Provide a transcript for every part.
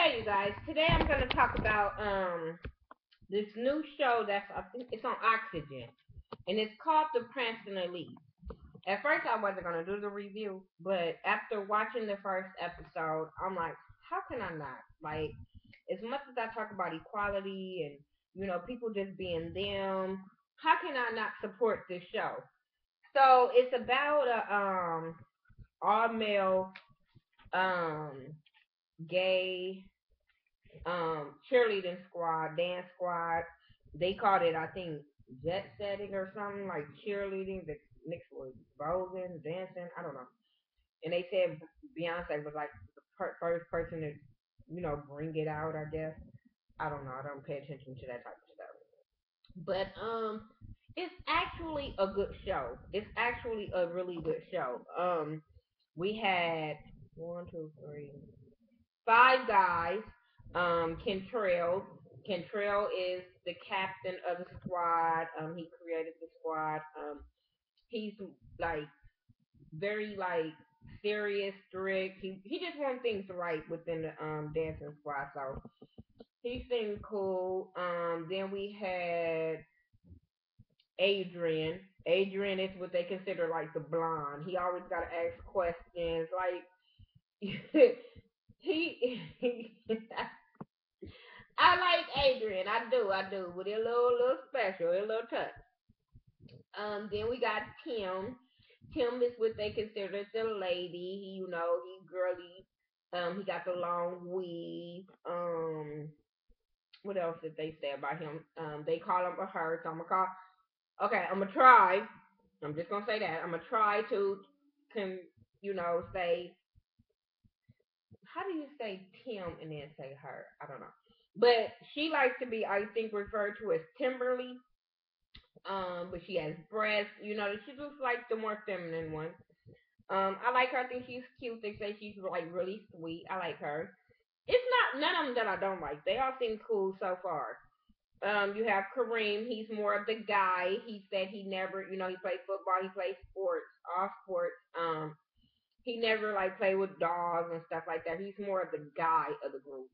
Okay, you guys. Today I'm gonna talk about this new show that's I think it's on Oxygen, and it's called The Prancing Elite. At first, I wasn't gonna do the review, but after watching the first episode, I'm like, how can I not? Like, as much as I talk about equality and people just being them, how can I not support this show? So it's about a all male um gay cheerleading squad, dance squad. They called it, I think, jet setting or something like cheerleading. The mixed with bowling, dancing. I don't know. And they said Beyonce was like the first person to, bring it out. I guess I don't know. I don't pay attention to that type of stuff. But it's actually a good show. It's actually a really good show. We had one, two, three, five guys. Kentrell. Kentrell is the captain of the squad. He created the squad. He's like very like serious, strict. He just wants things right within the dancing squad. So he seemed cool. Then we had Adrian. Adrian is what they consider like the blonde. He always gotta ask questions. Like he I like Adrian. I do. With a little special, a little touch. Then we got Tim. Tim is what they consider the lady. He girly. He got the long weave. What else did they say about him? They call him a her. So I'm gonna call. Okay, I'm gonna try. I'm just gonna say that. I'm gonna try to, can say how do you say Tim and then say her? I don't know. But she likes to be, I think, referred to as Timberly. But she has breasts. She looks like the more feminine one. I like her. I think she's cute. They say she's like really sweet. I like her. It's not none of them that I don't like. They all seem cool so far. You have Kareem. He's more of the guy. He said he never, he plays football. He plays sports, all sports. He never like played with dogs and stuff like that. He's more of the guy of the group.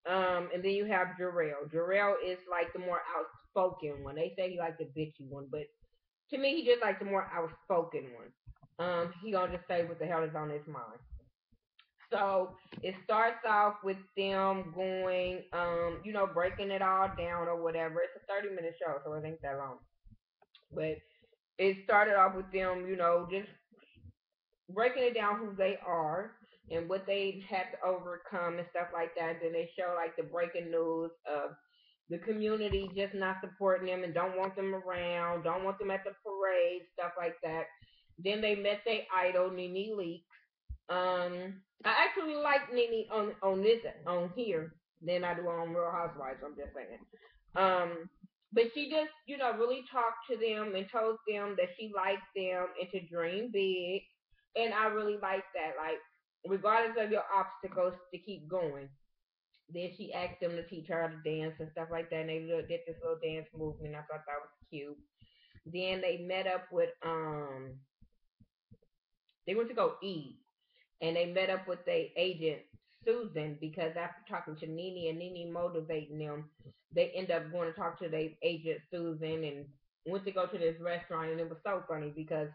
And then you have Jarrell. Jarrell is like the more outspoken one. They say he like the bitchy one, but to me, he just like the more outspoken one. He gonna just say what the hell is on his mind. So it starts off with them going, breaking it all down or whatever. It's a 30-minute show, so it ain't that long. But it started off with them, just breaking it down who they are and what they had to overcome and stuff like that. Then they show like the breaking news of the community just not supporting them and don't want them around, don't want them at the parade, stuff like that. Then they met their idol, Nene Leakes. I actually like Nene on this on here than I do on Real Housewives. I'm just saying. But she just really talked to them and told them that she liked them and to dream big, and I really like that. Like regardless of your obstacles, to keep going. Then she asked them to teach her how to dance and stuff like that. And they did this little dance movement. I thought that was cute. Then they met up with they went to go eat, and they met up with their agent Susan because after talking to Nene and Nene motivating them, they end up going to talk to their agent Susan and went to go to this restaurant, and it was so funny because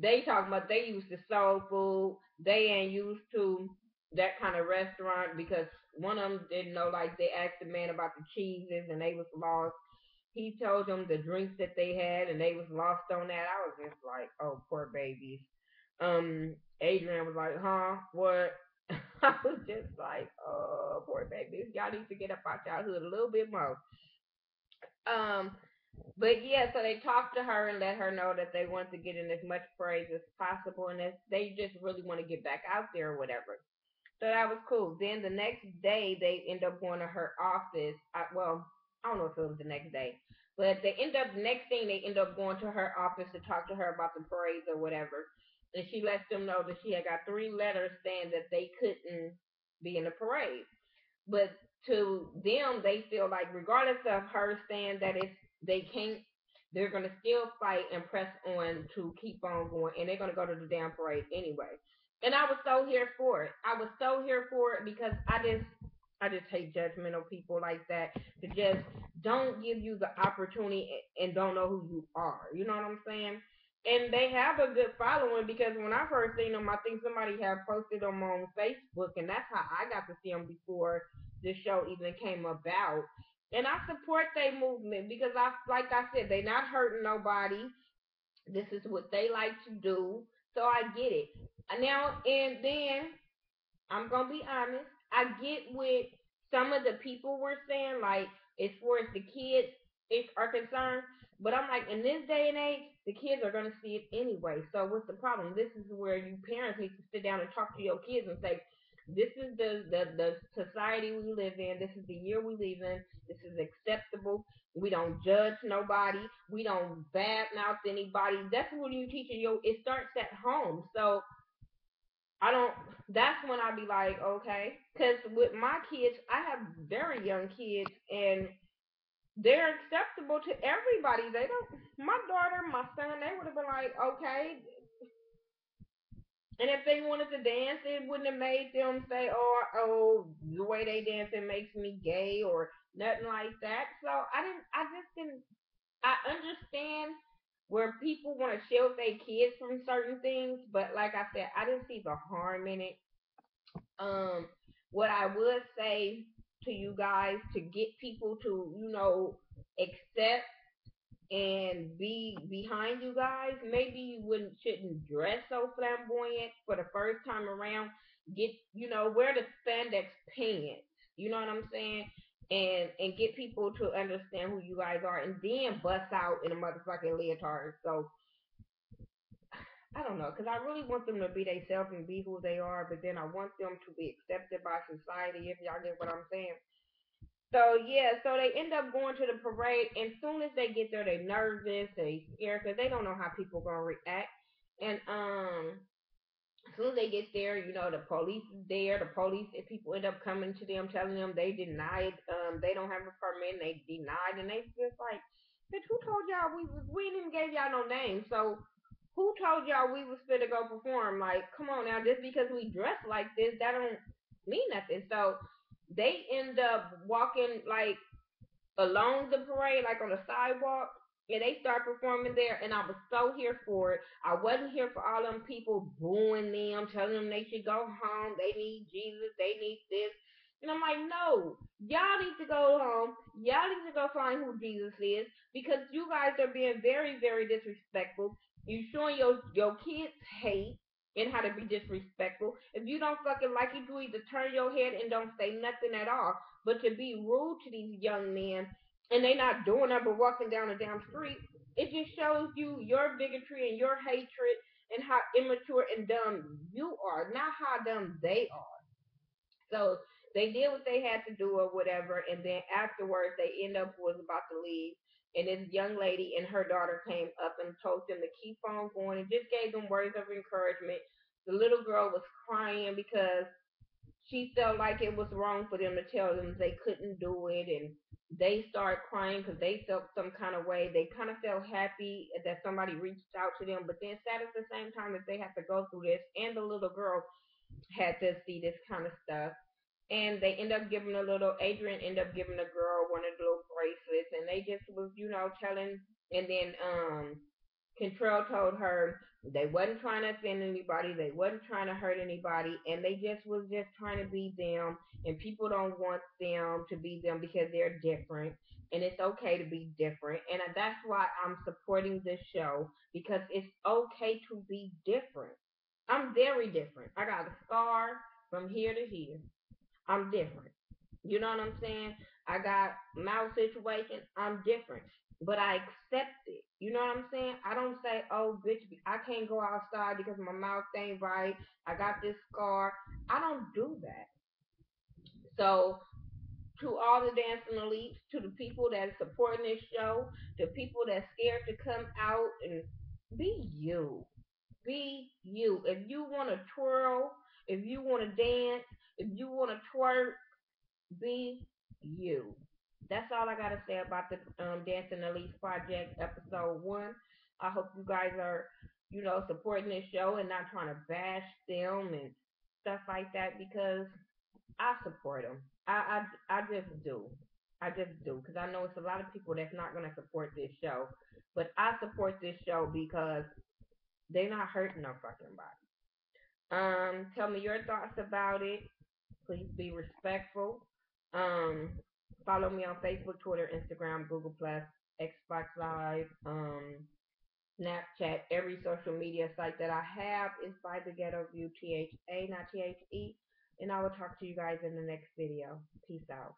they talking about they used to soul food. They ain't used to that kind of restaurant because one of them didn't know. Like they asked the man about the cheeses and they was lost. He told them the drinks that they had and they was lost on that. I was just like, oh, poor babies. Adrian was like, huh? What? I was just like, oh, poor babies. Y'all need to get up out y'all hood a little bit more. Um, but yeah, so they talked to her and let her know that they want to get in as much praise as possible and that they just really want to get back out there or whatever. So that was cool. Then the next day, they end up going to her office. Well, I don't know if it was the next day, but they end up the next thing they end up going to her office to talk to her about the parades or whatever. And she lets them know that she had got three letters saying that they couldn't be in the parade. But to them, they feel like regardless of her saying that it's they can't, they're gonna still fight and press on to keep on going, and they're gonna go to the damn parade anyway. And I was so here for it. I was so here for it because I just I just hate judgmental people like that to just don't give you the opportunity and don't know who you are. You know what I'm saying? And they have a good following because when I first seen them, I think somebody had posted them on Facebook, and that's how I got to see them before the show even came about. And I support their movement because like I said, they not hurting nobody. This is what they like to do, so I get it. Now and then I'm gonna be honest. I get with some of the people we're saying, like as far as the kids are concerned. But I'm like, in this day and age, the kids are gonna see it anyway. So what's the problem? This is where you parents need to sit down and talk to your kids and say, this is the society we live in. This is the year we live in. This is acceptable. We don't judge nobody. We don't badmouth anybody. That's what you teaching your. It starts at home. So I don't. That's when I be like, okay, because with my kids, I have very young kids, and they're acceptable to everybody. They don't. My daughter, my son, they would have been like, okay, and if they wanted to dance, it wouldn't have made them say, oh, the way they dancing makes me gay or nothing like that. So I didn't. I just didn't. I understand where people want to shield their kids from certain things, but like I said, I didn't see the harm in it. Um, what I would say to you guys to get people to, accept and be behind you guys, maybe you wouldn't shouldn't dress so flamboyant for the first time around. Get wear the spandex pants. You know what I'm saying? And get people to understand who you guys are, and then bust out in a motherfucking leotard. So I don't know, because I really want them to be themselves and be who they are, but then I want them to be accepted by society, if y'all get what I'm saying. So, yeah, so they end up going to the parade, and soon as they get there, they nervous, they scared, because they don't know how people going to react. And as soon as they get there, the police is there. The police, if people end up coming to them, telling them they denied, they don't have a permit, and they denied, and they just like, bitch, who told y'all we didn't even gave y'all no name, so who told y'all we was fit to go perform? Like, come on now, just because we dress like this, that don't mean nothing. So they end up walking like along the parade, like on the sidewalk, and they start performing there. And I was so here for it. I wasn't here for all them people booing them, telling them they should go home, they need Jesus, they need this. And I'm like, no, y'all need to go home. Y'all need to go find who Jesus is because you guys are being very, very disrespectful. You showing your kids hate and how to be disrespectful. If you don't fucking like it, you either turn your head and don't say nothing at all. But to be rude to these young men and they not doing that but walking down the damn street, it just shows you your bigotry and your hatred and how immature and dumb you are, not how dumb they are. So they did what they had to do or whatever, and then afterwards they end up was about to leave, and this young lady and her daughter came up and told them to keep on going and just gave them words of encouragement. The little girl was crying because she felt like it was wrong for them to tell them they couldn't do it, and they started crying because they felt some kind of way. They kind of felt happy that somebody reached out to them, but then sad at the same time that they had to go through this, and the little girl had to see this kind of stuff. And they end up giving a little Adrian end up giving the girl one of the little bracelets, and they just was telling. And then Control told her they wasn't trying to offend anybody, they wasn't trying to hurt anybody, and they just was just trying to be them. And people don't want them to be them because they're different, and it's okay to be different. And that's why I'm supporting this show because it's okay to be different. I'm very different. I got a scar from here to here. I'm different. You know what I'm saying? I got mouth situation. I'm different, but I accept it. You know what I'm saying? I don't say, "Oh, bitch, I can't go outside because my mouth ain't right. I got this scar." I don't do that. So, to all the dancing elites, to the people that's supporting this show, to people that's scared to come out and be you. Be you. If you want to twirl, if you want to dance, if you want to twerk, be you. That's all I gotta say about the Dancing Elite Project episode 1. I hope you guys are, supporting this show and not trying to bash them and stuff like that because I support them. I just do. I just do because I know it's a lot of people that's not gonna support this show, but I support this show because they're not hurting no fucking body. Tell me your thoughts about it. Please be respectful. Um, Follow me on Facebook, Twitter, Instagram, Google Plus, Xbox Live, Snapchat. Every social media site that I have is by the Ghetto View, THA, not THE. And I will talk to you guys in the next video. Peace out.